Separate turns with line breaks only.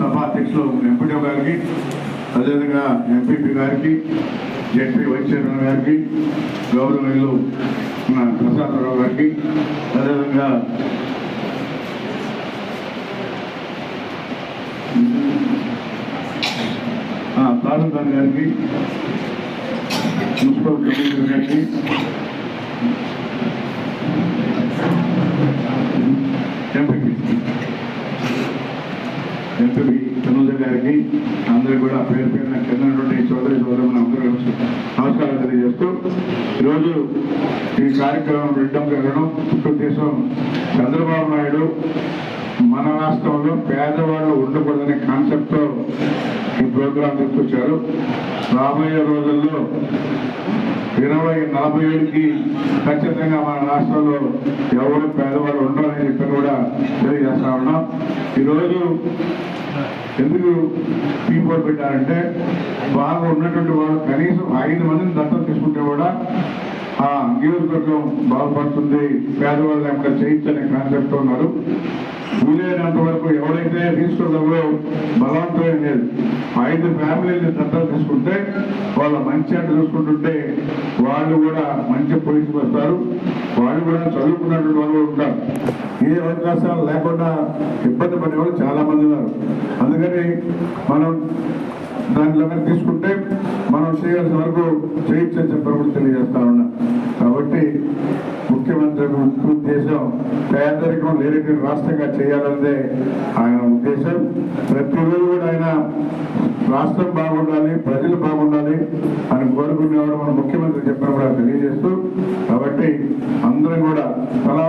సభ అధ్యక్షులు ఎంపీడీ గారికి, అదేవిధంగా ఎంపీపీ గారికి, జెడ్పీ వైస్ చైర్మన్ గారికి, గౌరవనీయులు ప్రసాదరావు గారికి, అదేవిధంగా తాలూకాన్ గారికి, మున్సిపల్ కమిషనర్ గారికి, ఎంపీ తనుజ గారికి అందరూ కూడా పేరు పేరున చెందినటువంటి సోదరి సోదరులను అందరూ నమస్కారం తెలియజేస్తూ, ఈరోజు ఈ కార్యక్రమం వినడం కారణం ఉద్దేశం చంద్రబాబు నాయుడు మన రాష్ట్రంలో పేదవాళ్ళు ఉండకూడదనే కాన్సెప్ట్తో ఈ ప్రోగ్రాం తీసుకొచ్చారు. రాబోయే రోజుల్లో 2047కి ఖచ్చితంగా మన రాష్ట్రంలో ఎవరు పేదవాళ్ళు ఉండాలని చెప్పి కూడా తెలియజేస్తా ఉన్నాం. ఈరోజు ఎందుకు P4 పెట్టారంటే, బాగా ఉన్నటువంటి వాళ్ళు కనీసం 5 మందిని దత్తత తీసుకుంటే కూడా ఆ నియోజకవర్గం బాగుపడుతుంది, పేదవాళ్ళు అక్కడ చేయించనే కాన్సెప్ట్ ఉన్నారు. వీలైనంత వరకు ఎవరైతే తీసుకోగలరో బలవంతమే లేదు, 5 ఫ్యామిలీని దత్తత తీసుకుంటే వాళ్ళ మంచి అంటే చూసుకుంటుంటే వాళ్ళు కూడా మంచి పొజిషన్ వస్తారు. వాళ్ళు కూడా చదువుకున్నటువంటి వాళ్ళు ఉంటారు. ఏ అవకాశాలు లేకుండా ఇబ్బంది పడే వాళ్ళు చాలా మంది ఉన్నారు. అందుకని మనం దాంట్లో తీసుకుంటే మనం చేయాల్సిన వరకు చేయించని చెప్పడం తెలియజేస్తా ఉన్నా. కాబట్టి ముఖ్యమంత్రి ఉద్దేశం పేదరికం లేని రాష్ట్రంగా చేయాలన్నదే ఆయన ఉద్దేశం. ప్రతిరోజు కూడా ఆయన రాష్ట్రం బాగుండాలి, ప్రజలు బాగుండాలి అని కోరుకునేవాడు మన ముఖ్యమంత్రి చెప్పిన కూడా తెలియజేస్తూ, కాబట్టి అందరం కూడా తలా